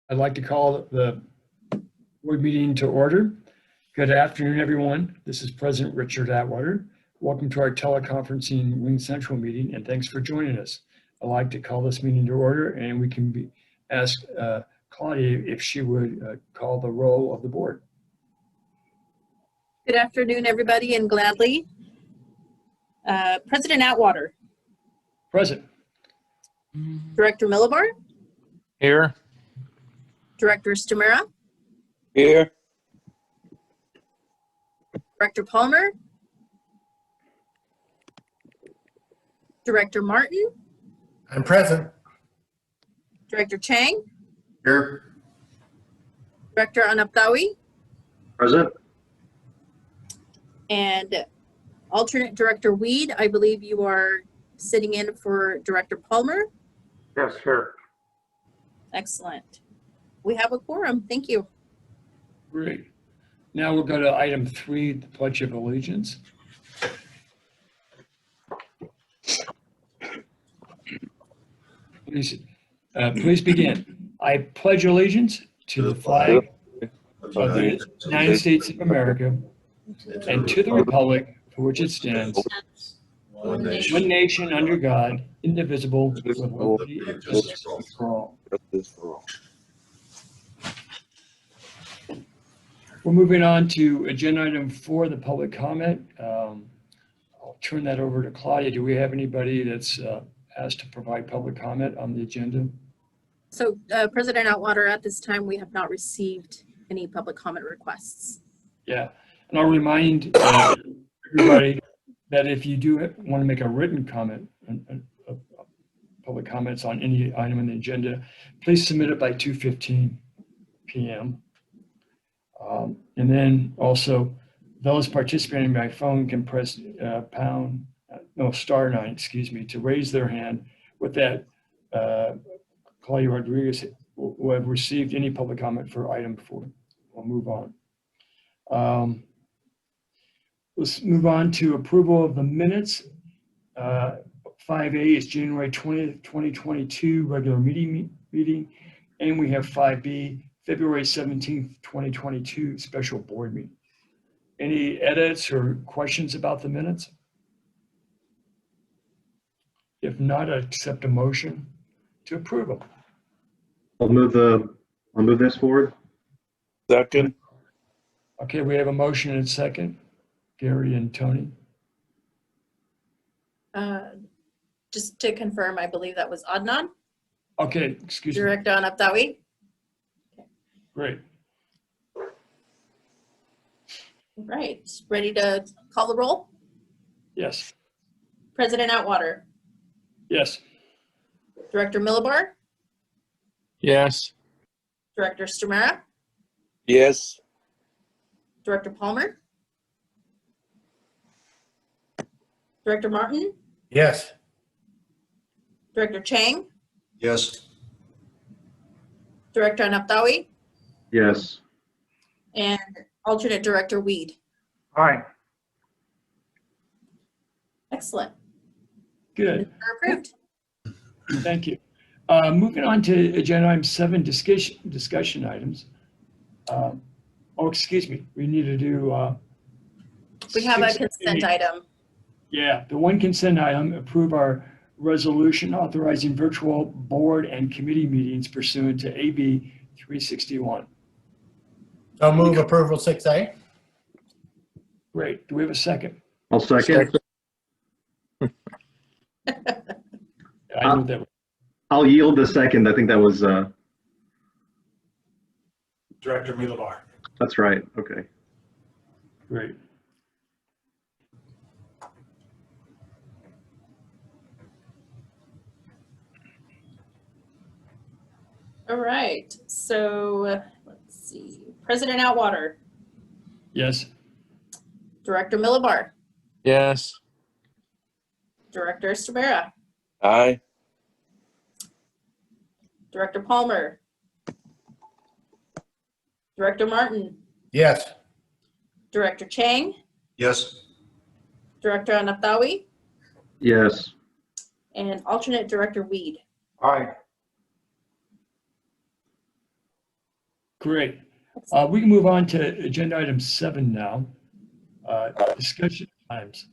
I'd like to call the board meeting to order. Good afternoon, everyone. This is President Richard Atwater. Welcome to our teleconferencing Wing Central meeting, and thanks for joining us. I'd like to call this meeting to order, and we can ask Claudia if she would call the roll of the board. Good afternoon, everybody, and gladly. President Atwater. Present. Director Millibar. Here. Director Stamera. Here. Director Palmer. Director Martin. I'm present. Director Chang. Here. Director Anaptawi. Present. And alternate Director Weed, I believe you are sitting in for Director Palmer. Yes, here. Excellent. We have a quorum. Thank you. Great. Now we'll go to item 3, the Pledge of Allegiance. Please begin. I pledge allegiance to the flag of the United States of America and to the republic for which it stands, one nation under God, indivisible, with liberty and justice for all. We're moving on to agenda item 4, the public comment. I'll turn that over to Claudia. Do we have anybody that's asked to provide public comment on the agenda? So President Atwater, at this time, we have not received any public comment requests. Yeah, and I'll remind everybody that if you do want to make a written comment, public comments on any item on the agenda, please submit it by 2:15 p.m. And then also those participating by phone can press star 9, to raise their hand. With that, Claudia Rodriguez will have received any public comment for item 4. We'll move on. Let's move on to approval of the minutes. 5A is January 20th, 2022 regular meeting, and we have 5B, February 17th, 2022 special board meeting. Any edits or questions about the minutes? If not, I accept a motion to approve them. I'll move this forward. Second. Okay, we have a motion and a second. Gary and Tony. Just to confirm, I believe that was Adnan. Okay, excuse me. Director Anaptawi. Great. Right, ready to call the roll? Yes. President Atwater. Yes. Director Millibar. Yes. Director Stamera. Yes. Director Palmer. Director Martin. Yes. Director Chang. Yes. Director Anaptawi. Yes. And alternate Director Weed. Aye. Excellent. Good. You're approved. Thank you. Moving on to agenda item 7, discussion items. Excuse me. We need to do. We have a 6A. consent item. Yeah, the one consent item, approve our resolution authorizing virtual board and committee meetings pursuant to AB 361. So move approval 6A. Great. Do we have a second? I'll second. I knew that. I'll yield the second. I think that was, Director Millibar. that's right. Okay. Great. All right, so let's see. President Atwater. Yes. Director Millibar. Yes. Director Stamera. Aye. Director Palmer. Director Martin. Yes. Director Chang. Yes. Director Anaptawi. Yes. And alternate Director Weed. Aye. Great. We can move on to agenda item 7 now, discussion times.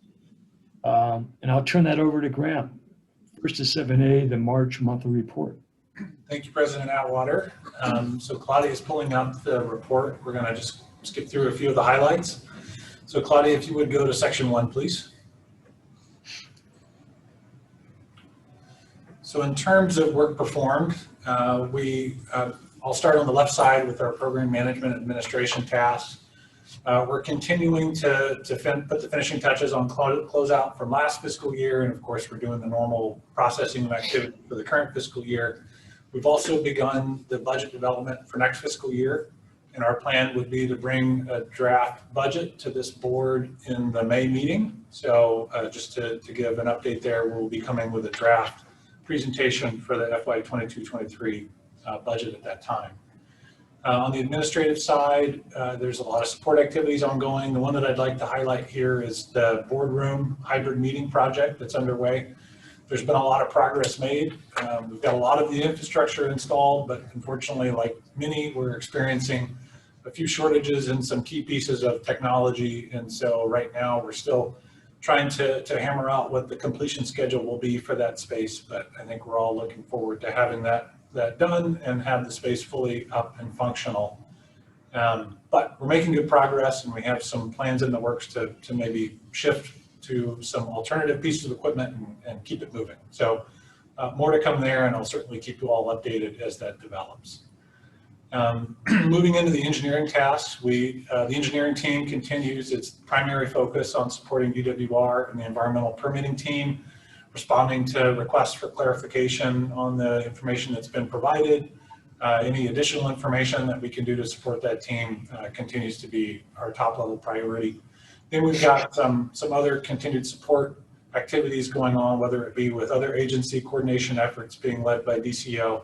And I'll turn that over to Graham. First to 7A, the March monthly report. Thank you, President Atwater. So Claudia is pulling up the report. We're going to just skip through a few of the highlights. So Claudia, if you would go to section 1, please. So in terms of work performed, I'll start on the left side with our program management administration tasks. We're continuing to put the finishing touches on closeout from last fiscal year, and of course we're doing the normal processing of activity for the current fiscal year. We've also begun the budget development for next fiscal year, and our plan would be to bring a draft budget to this board in the May meeting. So just to give an update there, we'll be coming with a draft presentation for the FY 22-23 budget at that time. On the administrative side, there's a lot of support activities ongoing. The one that I'd like to highlight here is the boardroom hybrid meeting project that's underway. There's been a lot of progress made. We've got a lot of the infrastructure installed, but unfortunately, like many, we're experiencing a few shortages in some key pieces of technology. And so right now we're still trying to hammer out what the completion schedule will be for that space. But I think we're all looking forward to having that done and have the space fully up and functional. But we're making good progress, and we have some plans in the works to maybe shift to some alternative pieces of equipment and keep it moving. So more to come there, and I'll certainly keep you all updated as that develops. Moving into the engineering tasks, the engineering team continues its primary focus on supporting DWR and the environmental permitting team, responding to requests for clarification on the information that's been provided. Any additional information that we can do to support that team continues to be our top level priority. Then we've got some other continued support activities going on, whether it be with other agency coordination efforts being led by DCO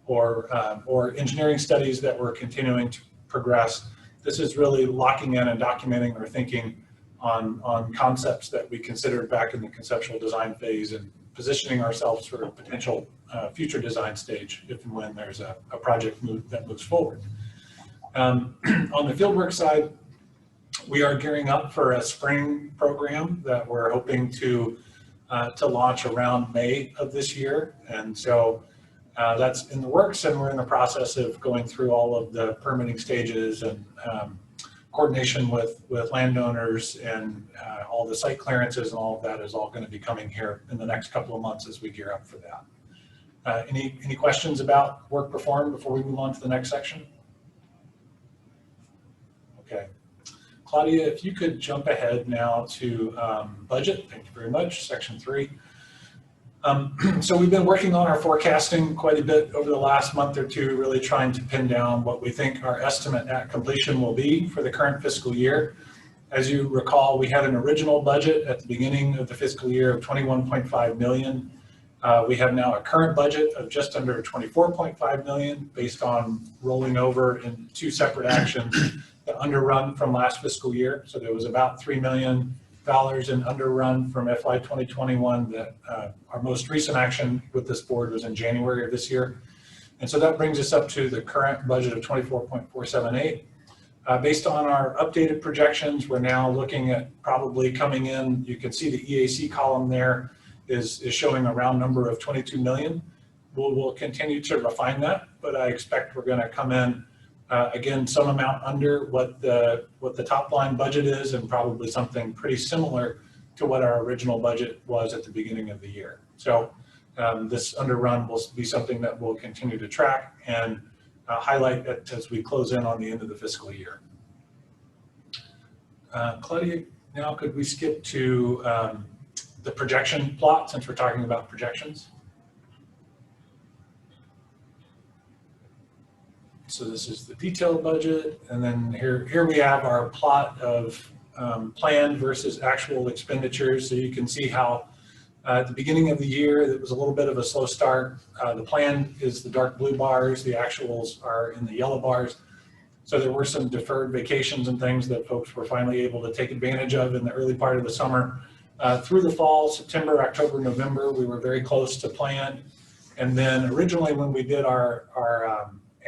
or engineering studies that we're continuing to progress. This is really locking in and documenting our thinking on concepts that we considered back in the conceptual design phase and positioning ourselves for a potential future design stage if and when there's a project that moves forward. On the fieldwork side, we are gearing up for a spring program that we're hoping to launch around May of this year. And so that's in the works, and we're in the process of going through all of the permitting stages and coordination with landowners and all the site clearances, and all of that is all going to be coming here in the next couple of months as we gear up for that. Any questions about work performed before we move on to the next section? Okay. Claudia, if you could jump ahead now to budget. Thank you very much, section 3. So we've been working on our forecasting quite a bit over the last month or two, really trying to pin down what we think our estimate at completion will be for the current fiscal year. As you recall, we had an original budget at the beginning of the fiscal year of $21.5 million. We have now a current budget of just under $24.5 million based on rolling over in 2 separate actions that underrun from last fiscal year. So there was about $3 million in underrun from FY 2021 that our most recent action with this board was in January of this year. And so that brings us up to the current budget of 24.478. Based on our updated projections, we're now looking at probably coming in, you can see the EAC column there is showing a round number of 22 million. We'll continue to refine that, but I expect we're going to come in again, some amount under what the top line budget is, and probably something pretty similar to what our original budget was at the beginning of the year. So this underrun will be something that we'll continue to track and highlight as we close in on the end of the fiscal year. Claudia, now could we skip to the projection plot, since we're talking about projections? So this is the detailed budget, and then here we have our plot of planned versus actual expenditures. So you can see how at the beginning of the year, it was a little bit of a slow start. The plan is the dark blue bars, the actuals are in the yellow bars. So there were some deferred vacations and things that folks were finally able to take advantage of in the early part of the summer. Through the fall, September, October, November, we were very close to plan. And then originally when we did our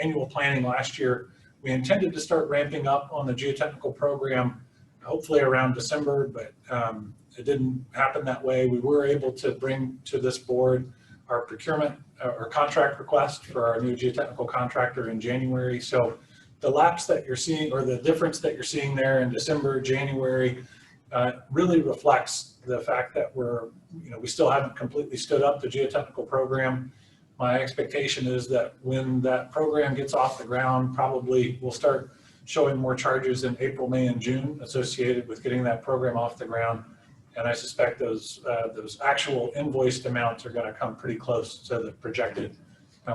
annual planning last year, We intended to start ramping up on the geotechnical program hopefully around December, but it didn't happen that way. We were able to bring to this board our procurement or contract request for our new geotechnical contractor in January. So the lapse that you're seeing, or the difference that you're seeing there in December, January, really reflects the fact that we still haven't completely stood up the geotechnical program. My expectation is that when that program gets off the ground, probably we'll start showing more charges in April, May, and June associated with getting that program off the ground. And I suspect those actual invoiced amounts are going to come pretty close to the projected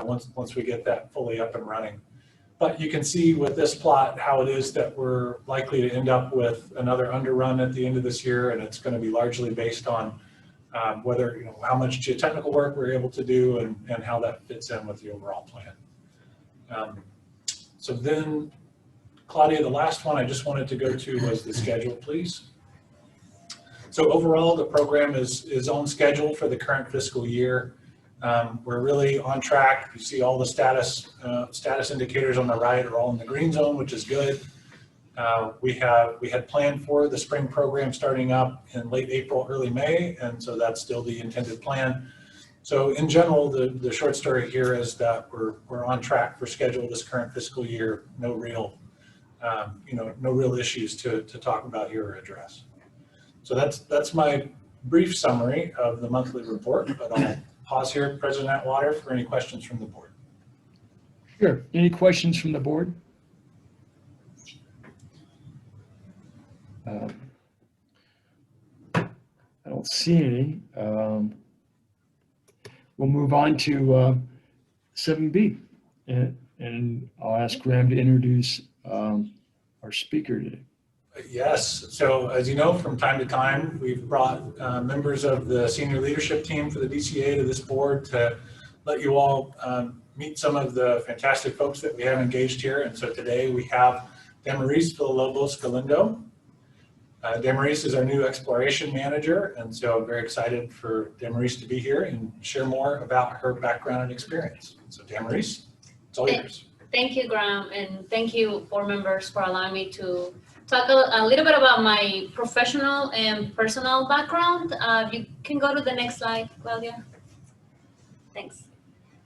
once we get that fully up and running. But you can see with this plot how it is that we're likely to end up with another underrun at the end of this year, and it's going to be largely based on whether, how much geotechnical work we're able to do and how that fits in with the overall plan. So then, Claudia, the last one I just wanted to go to was the schedule, please. So overall, the program is on schedule for the current fiscal year. We're really on track. You see all the status indicators on the right are all in the green zone, which is good. We had planned for the spring program starting up in late April, early May, and so that's still the intended plan. So in general, the short story here is that we're on track for schedule this current fiscal year. No real issues to talk about here or address. So that's my brief summary of the monthly report, but I'll pause here, President Atwater, for any questions from the board. Sure. Any questions from the board? I don't see any. We'll move on to 7B, and I'll ask Graham to introduce our speaker today. Yes, so as you know, from time to time, we've brought members of the senior leadership team for the DCA to this board to let you all meet some of the fantastic folks that we have engaged here. And so today we have Damaris Villalobos-Galindo. Damaris is our new exploration manager, and so I'm very excited for Damaris to be here and share more about her background and experience. So Damaris, it's all yours. Thank you, Graham, and thank you, board members, for allowing me to talk a little bit about my professional and personal background. You can go to the next slide, Claudia. Thanks.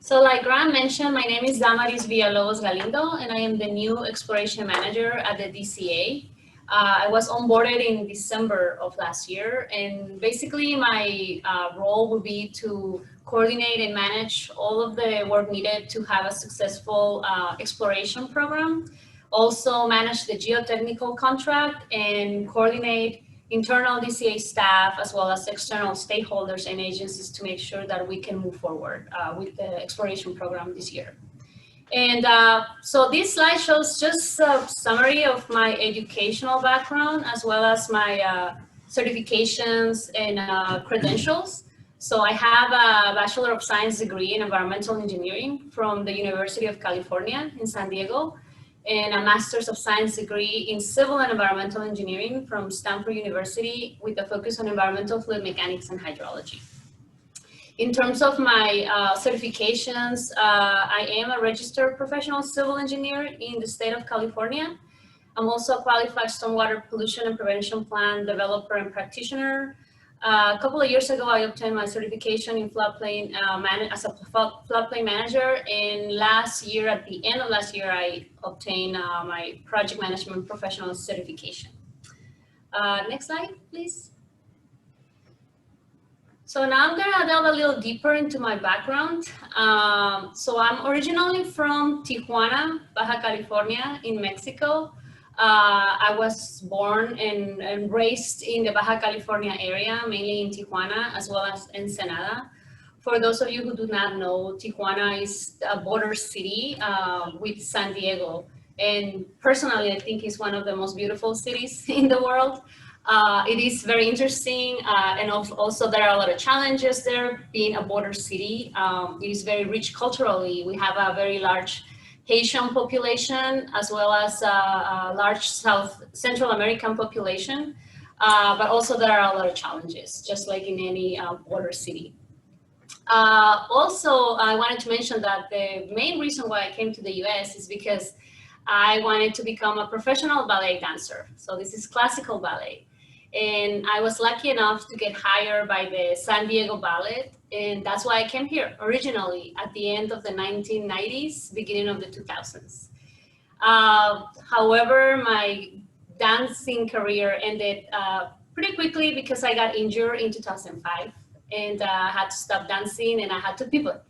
So like Graham mentioned, my name is Damaris Villalobos-Galindo, and I am the new exploration manager at the DCA. I was onboarded in December of last year, and basically my role will be to coordinate and manage all of the work needed to have a successful exploration program. Also manage the geotechnical contract and coordinate internal DCA staff as well as external stakeholders and agencies to make sure that we can move forward with the exploration program this year. And so this slide shows just a summary of my educational background as well as my certifications and credentials. So I have a Bachelor of Science degree in Environmental Engineering from the University of California in San Diego, and a Master's of Science degree in Civil and Environmental Engineering from Stanford University with a focus on environmental fluid mechanics and hydrology. In terms of my certifications, I am a registered professional civil engineer in the state of California. I'm also a qualified stormwater pollution and prevention plan developer and practitioner. A couple of years ago, I obtained my certification in floodplain as a floodplain manager, and last year, at the end of last year, I obtained my project management professional certification. Next slide, please. So now I'm gonna delve a little deeper into my background. So I'm originally from Tijuana, Baja California in Mexico. I was born and raised in the Baja California area, mainly in Tijuana, as well as Ensenada. For those of you who do not know, Tijuana is a border city with San Diego. And personally, I think it's one of the most beautiful cities in the world. It is very interesting, and also there are a lot of challenges there, being a border city. It is very rich culturally. We have a very large Haitian population, as well as a large Central American population, but also there are a lot of challenges, just like in any border city. Also, I wanted to mention that the main reason why I came to the US is because I wanted to become a professional ballet dancer. So this is classical ballet. And I was lucky enough to get hired by the San Diego Ballet. And that's why I came here originally at the end of the 1990s, beginning of the 2000s. However, my dancing career ended pretty quickly because I got injured in 2005 and I had to stop dancing and I had to pivot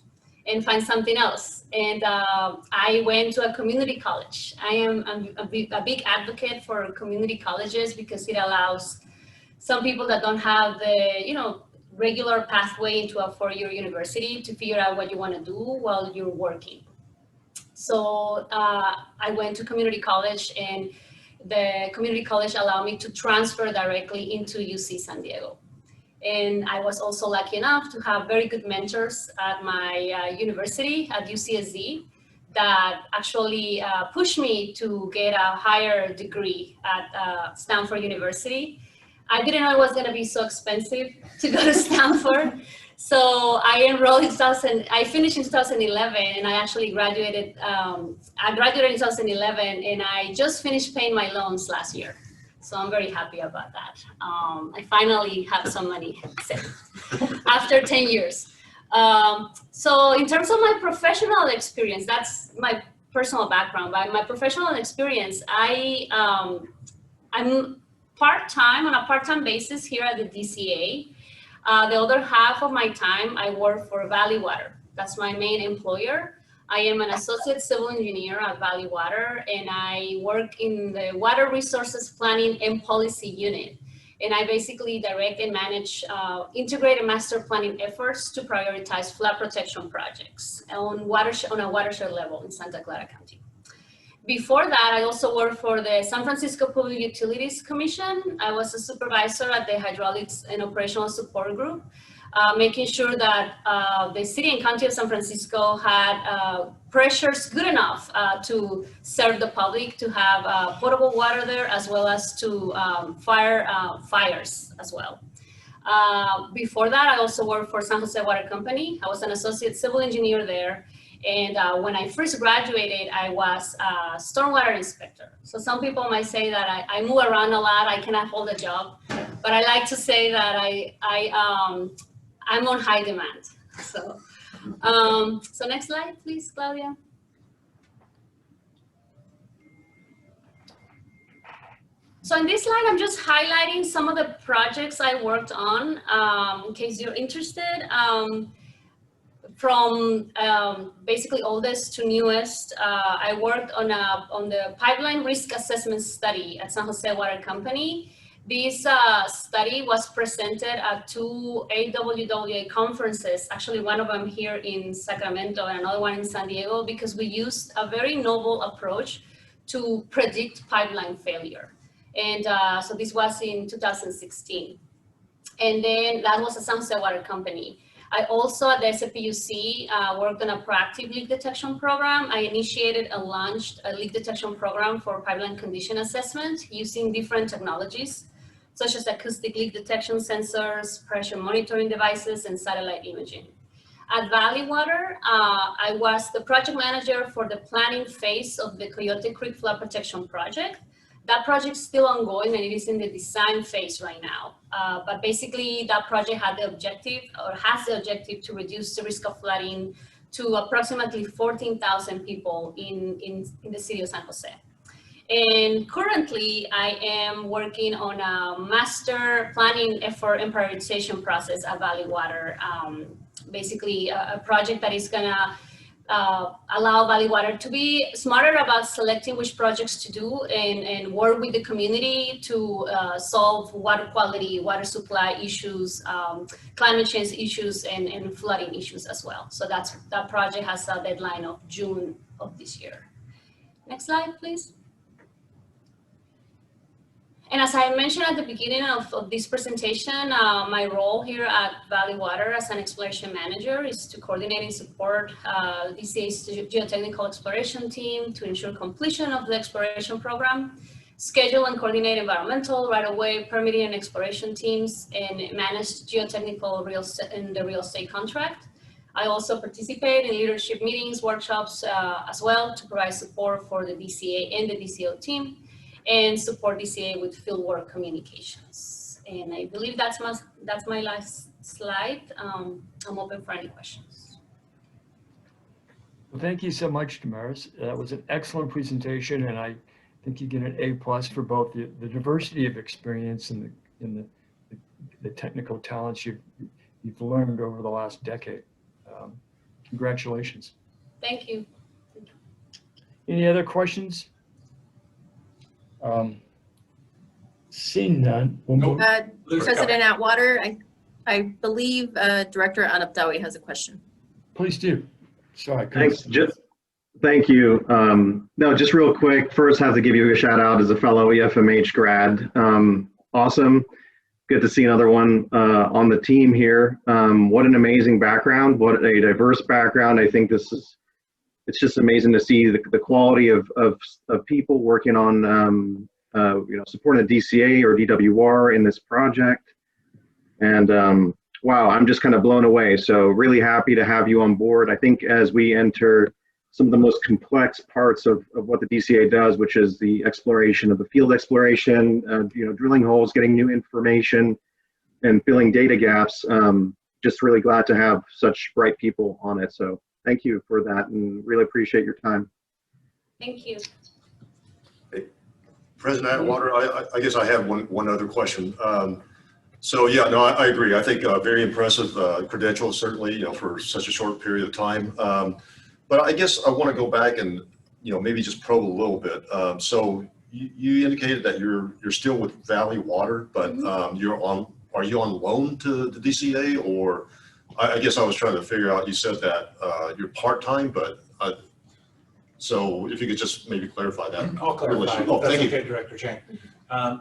and find something else. And I went to a community college. I am a big advocate for community colleges because it allows some people that don't have the regular pathway into a four-year university to figure out what you want to do while you're working. So I went to community college, and the community college allowed me to transfer directly into UC San Diego. And I was also lucky enough to have very good mentors at my university at UCSD that actually pushed me to get a higher degree at Stanford University. I didn't know it was going to be so expensive to go to Stanford. So I enrolled in I finished in 2011, and I actually graduated. I graduated in 2011, and I just finished paying my loans last year. So I'm very happy about that. I finally have some money saved after 10 years. So in terms of my professional experience, that's my personal background. By my professional experience, I'm part-time, on a part-time basis here at the DCA. The other half of my time, I work for Valley Water. That's my main employer. I am an associate civil engineer at Valley Water, and I work in the Water Resources Planning and Policy Unit. And I basically direct and manage integrated master planning efforts to prioritize flood protection projects on a watershed level in Santa Clara County. Before that, I also worked for the San Francisco Public Utilities Commission. I was a supervisor at the Hydraulics and Operational Support Group, making sure that the city and county of San Francisco had pressures good enough to serve the public, to have potable water there, as well as to fires as well. Before that, I also worked for San Jose Water Company. I was an associate civil engineer there. And when I first graduated, I was a stormwater inspector. So some people might say that I move around a lot, I cannot hold a job, but I like to say that I'm on high demand. So, so next slide, please, Claudia. So in this slide, I'm just highlighting some of the projects I worked on, in case you're interested. From basically oldest to newest, I worked on the pipeline risk assessment study at San Jose Water Company. This study was presented at two AWWA conferences, actually one of them here in Sacramento and another one in San Diego, because we used a very novel approach to predict pipeline failure. And so this was in 2016. And then that was a San Jose Water Company. I also, at the SFPUC, worked on a proactive leak detection program. I initiated and launched a leak detection program for pipeline condition assessment using different technologies, such as acoustic leak detection sensors, pressure monitoring devices, and satellite imaging. At Valley Water, I was the project manager for the planning phase of the Coyote Creek Flood Protection Project. That project is still ongoing, and it is in the design phase right now. But basically, that project had the objective, or has the objective, to reduce the risk of flooding to approximately 14,000 people in the city of San Jose. And currently, I am working on a master planning effort and prioritization process at Valley Water. Basically, a project that is gonna allow Valley Water to be smarter about selecting which projects to do and work with the community to solve water quality, water supply issues, climate change issues, and flooding issues as well. So that project has a deadline of June of this year. Next slide, please. And as I mentioned at the beginning of this presentation, my role here at Valley Water as an exploration manager is to coordinate and support DCA's geotechnical exploration team to ensure completion of the exploration program, schedule and coordinate environmental, right-of-way, permitting and exploration teams, and manage geotechnical real estate contract. I also participate in leadership meetings, workshops as well to provide support for the DCA and the DCO team and support DCA with fieldwork communications. And I believe that's my last slide. I'm open for any questions. Well, thank you so much, Damaris. That was an excellent presentation, and I think you get an A+ for both the diversity of experience and the technical talents you've learned over the last decade. Congratulations. Thank you. Any other questions? Seeing none, we'll move. President Atwater, I believe Director Anaptawi has a question. Please do. Sorry. Thanks. Thank you. No, just real quick. First, have to give you a shout out as a fellow EFMH grad. Awesome. Good to see another one on the team here. What an amazing background. What a diverse background. I think it's just amazing to see the quality of people working on supporting the DCA or DWR in this project. And wow, I'm just kind of blown away. So really happy to have you on board. I think as we enter some of the most complex parts of what the DCA does, which is the exploration of the field exploration, drilling holes, getting new information, and filling data gaps. Just really glad to have such bright people on it. So thank you for that, and really appreciate your time. Thank you. Hey, President Atwater, I guess I have one other question. So yeah, no, I agree. I think very impressive credentials, certainly, for such a short period of time. But I guess I want to go back and, maybe just probe a little bit. So you indicated that you're still with Valley Water, but are you on loan to the DCA, or I guess I was trying to figure out, you said that you're part-time, but so if you could just maybe clarify that. I'll clarify. Oh, That's thank okay, you. Director Chang.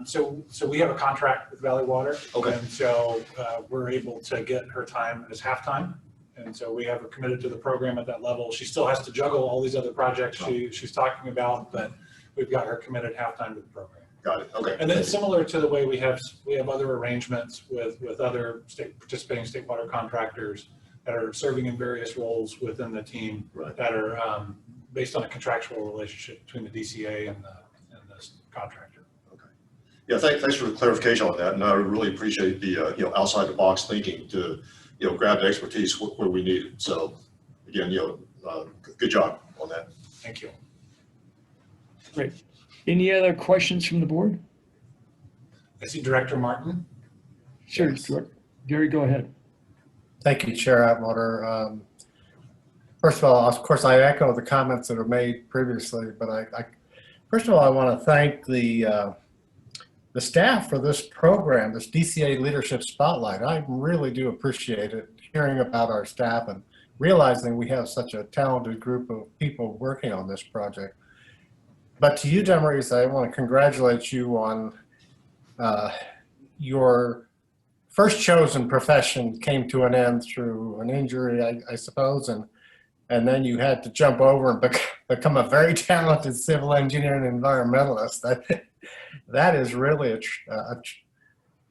So we have a contract with Valley Water. Okay. And so we're able to get her time as half-time. And so we have her committed to the program at that level. She still has to juggle all these other projects she's talking about, but we've got her committed half-time to the program. Got it. Okay. And then similar to the way we have other arrangements with other participating state water contractors that are serving in various roles within the team, Right. that are based on a contractual relationship between the DCA and the contractor. Okay. Yeah, thanks for the clarification on that, and I really appreciate the outside the box thinking to grab the expertise where we need it. So again, good job on that. Thank you. Great. Any other questions from the board? I see Director Martin. Sure. Yes. Gary, go ahead. Thank you, Chair Atwater. First of all, of course, I echo the comments that were made previously, but first of all, I want to thank the staff for this program, this DCA Leadership Spotlight. I really do appreciate it, hearing about our staff and realizing we have such a talented group of people working on this project. But to you, Damaris, I want to congratulate you on your first chosen profession came to an end through an injury, I suppose, and then you had to jump over and become a very talented civil engineer and environmentalist. That is really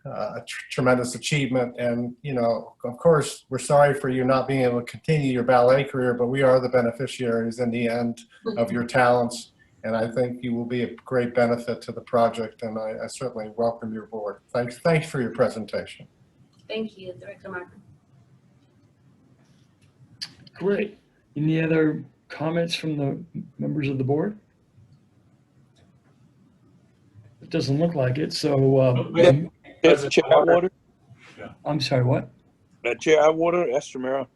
a tremendous achievement. And, of course, we're sorry for you not being able to continue your ballet career, but we are the beneficiaries in the end of your talents. And I think you will be a great benefit to the project, and I certainly welcome your board. Thanks for your presentation. Thank you, Director Martin. Great. Any other comments from the members of the board? It doesn't look like it, so Chair Atwater? I'm sorry, what? Chair Atwater, Estramera.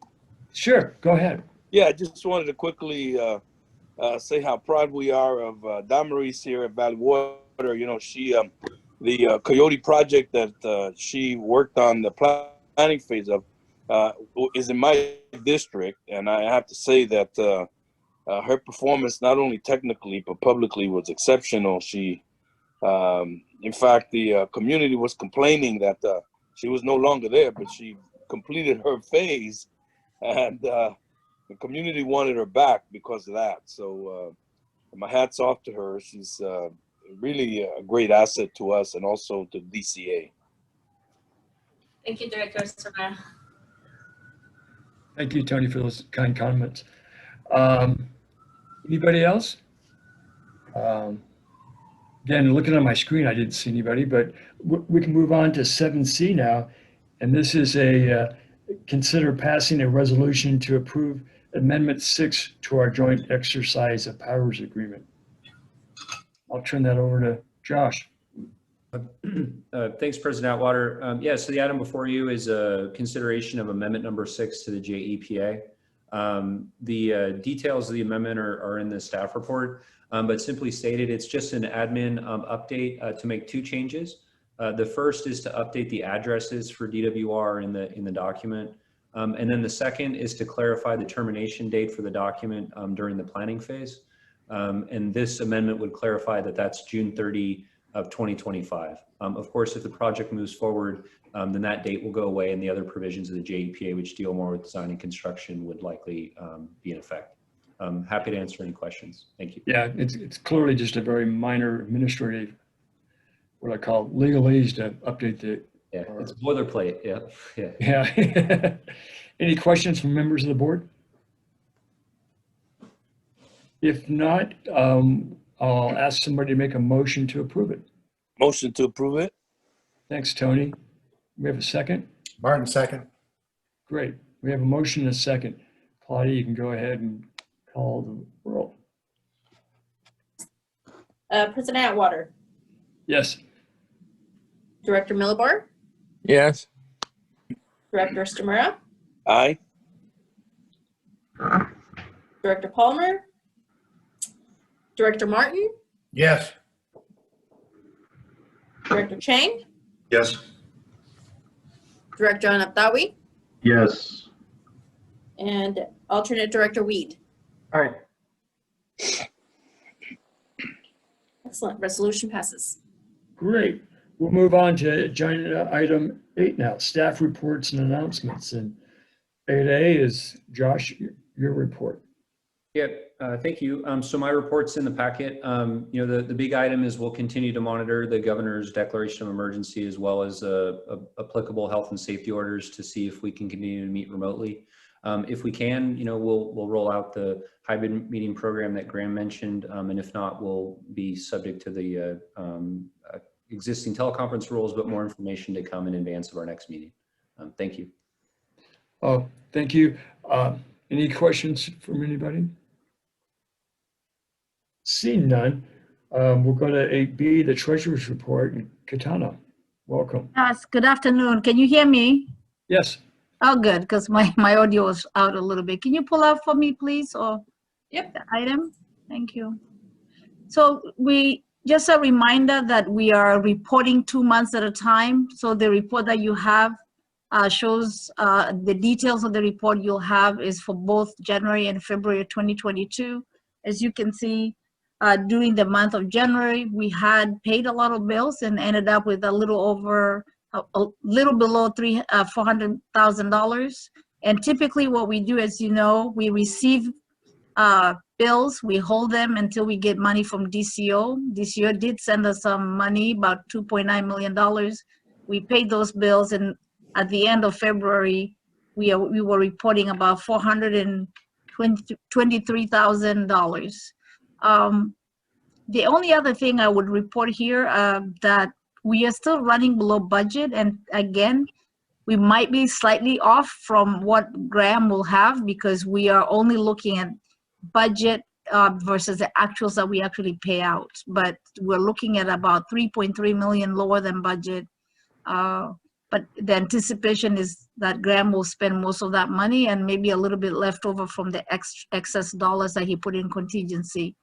Sure, go ahead. Yeah, I just wanted to quickly say how proud we are of Damaris here at Valley Water. She, the Coyote project that she worked on the planning phase of is in my district, and I have to say that her performance, not only technically but publicly, was exceptional. She, in fact, the community was complaining that she was no longer there, but she completed her phase, and the community wanted her back because of that. So my hat's off to her. She's really a great asset to us and also to DCA. Thank you, Director Estramera. Thank you, Tony, for those kind comments. Anybody else? Again, looking on my screen, I didn't see anybody, but we can move on to 7C now. And this is a consider passing a resolution to approve Amendment 6 to our joint exercise of powers agreement. I'll turn that over to Josh. Thanks, President Atwater. Yeah, so the item before you is a consideration of amendment number 6 to the JEPA. The details of the amendment are in the staff report, but simply stated, it's just an admin update to make 2 changes. The first is to update the addresses for DWR in the document. And then the second is to clarify the termination date for the document during the planning phase. And this amendment would clarify that that's June 30 of 2025. Of course, if the project moves forward, then that date will go away and the other provisions of the JEPA, which deal more with design and construction, would likely be in effect. Happy to answer any questions. Thank you. Yeah, it's clearly just a very minor administrative, what I call legalese to update the. Yeah, it's boilerplate. Yeah, yeah. Yeah. Any questions from members of the board? If not, I'll ask somebody to make a motion to approve it. Motion to approve it. Thanks, Tony. We have a second? Martin, second. Great. We have a motion and a second. Claudia, you can go ahead and call the roll. President Atwater, Yes. Director Millibar, Yes. Director Stamura, Aye. Director Palmer, Director Martin, Yes. Director Chang, Yes. Director Anaptawi, Yes. and Alternate Director Weed. All right. Excellent. Resolution passes. Great. We'll move on to agenda item 8 now, staff reports and announcements. And 8A is, Josh, your report. Yeah, thank you. So my report's in the packet. You know, the big item is we'll continue to monitor the governor's declaration of emergency as well as applicable health and safety orders to see if we can continue to meet remotely. If we can, you know, we'll roll out the hybrid meeting program that Graham mentioned, and if not, we'll be subject to the existing teleconference rules, but more information to come in advance of our next meeting. Thank you. Oh, thank you. Any questions from anybody? Seeing none, we'll go to 8B, the treasurer's report. And Katana, welcome. Yes, good afternoon. Can you hear me? Yes. Oh, good, because my audio was out a little bit. Can you pull up for me, please, or Yep. the item? Thank you. So just a reminder that we are reporting 2 months at a time. So the report that you have shows the details of the report you'll have is for both January and February of 2022. As you can see, during the month of January, we had paid a lot of bills and ended up with a little below $400,000. And typically what we do, as you know, we receive bills, we hold them until we get money from DCO. DCO did send us some money, about $2.9 million. We paid those bills, and at the end of February, we were reporting about $423,000. The only other thing I would report here that we are still running below budget, and again, we might be slightly off from what Graham will have because we are only looking at budget versus the actuals that we actually pay out. But we're looking at about 3.3 million lower than budget. But the anticipation is that Graham will spend most of that money and maybe a little bit left over from the excess dollars that he put in contingency.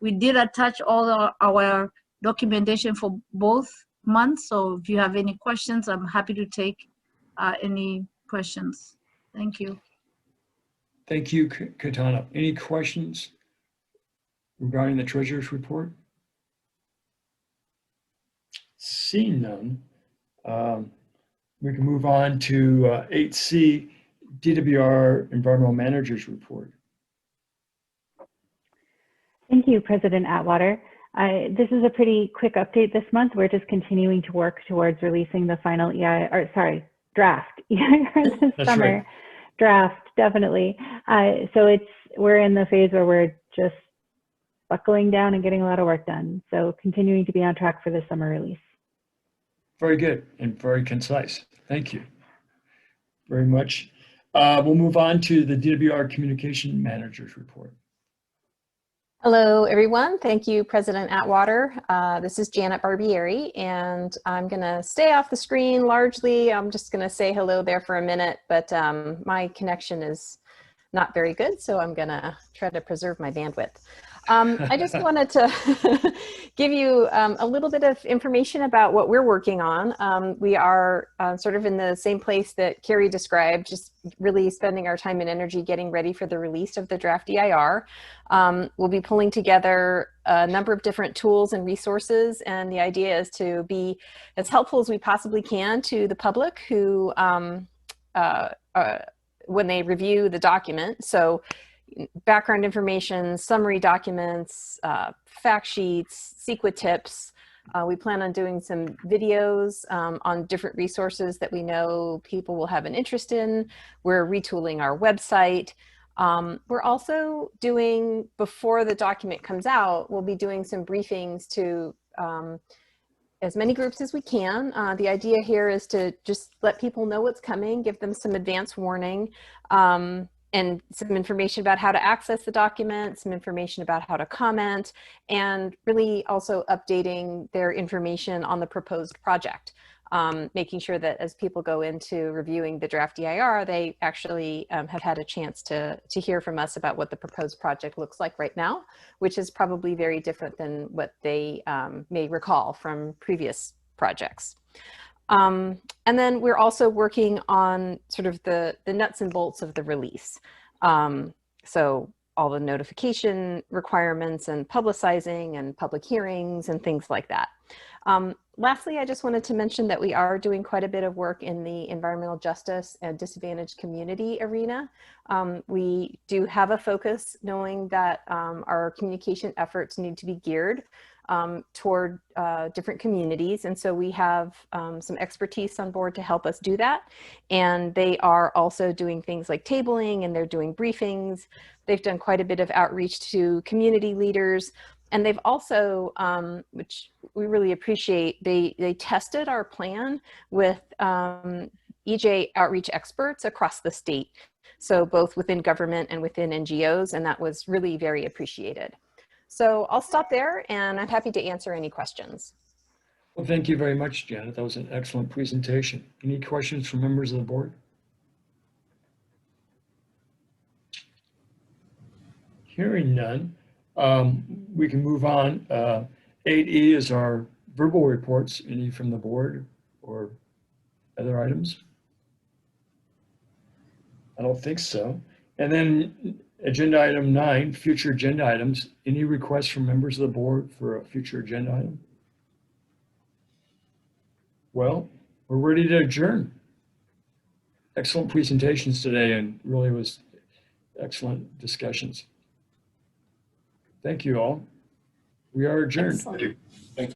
We did attach all our documentation for both months. So if you have any questions, I'm happy to take any questions. Thank you. Thank you, Katana. Any questions regarding the treasurer's report? Seeing none, we can move on to 8C, DWR Environmental Manager's Report. Thank you, President Atwater. This is a pretty quick update this month. We're just continuing to work towards releasing the final draft EIR this That's summer. right. Draft definitely. We're in the phase where we're just buckling down and getting a lot of work done. So continuing to be on track for the summer release. Very good and very concise. Thank you very much. We'll move on to the DWR Communication Manager's Report. Hello, everyone. Thank you, President Atwater. This is Janet Barbieri, and I'm going to stay off the screen largely. I'm just going to say hello there for a minute, but my connection is not very good, so I'm going to try to preserve my bandwidth. I just wanted to give you a little bit of information about what we're working on. We are sort of in the same place that Carrie described, just really spending our time and energy getting ready for the release of the draft EIR. We'll be pulling together a number of different tools and resources, and the idea is to be as helpful as we possibly can to the public who, when they review the document. So background information, summary documents, fact sheets, CEQA tips. We plan on doing some videos on different resources that we know people will have an interest in. We're retooling our website. We're also doing, before the document comes out, we'll be doing some briefings to as many groups as we can. The idea here is to just let people know what's coming, give them some advance warning, and some information about how to access the document, some information about how to comment, and really also updating their information on the proposed project. Making sure that as people go into reviewing the draft EIR, they actually have had a chance to hear from us about what the proposed project looks like right now, which is probably very different than what they may recall from previous projects. And then we're also working on sort of the nuts and bolts of the release. So all the notification requirements and publicizing and public hearings and things like that. Lastly, I just wanted to mention that we are doing quite a bit of work in the environmental justice and disadvantaged community arena. We do have a focus, knowing that our communication efforts need to be geared toward different communities. And so we have some expertise on board to help us do that. And they are also doing things like tabling, and they're doing briefings. They've done quite a bit of outreach to community leaders. And they've also, which we really appreciate, they tested our plan with EJ outreach experts across the state. So both within government and within NGOs, and that was really very appreciated. So I'll stop there, and I'm happy to answer any questions. Well, thank you very much, Janet. That was an excellent presentation. Any questions from members of the board? Hearing none, we can move on. 8E is our verbal reports. Any from the board or other items? I don't think so. And then agenda item 9, future agenda items. Any requests from members of the board for a future agenda item? Well, we're ready to adjourn. Excellent presentations today, and really was excellent discussions. Thank you all. We are adjourned. Excellent. Thank you.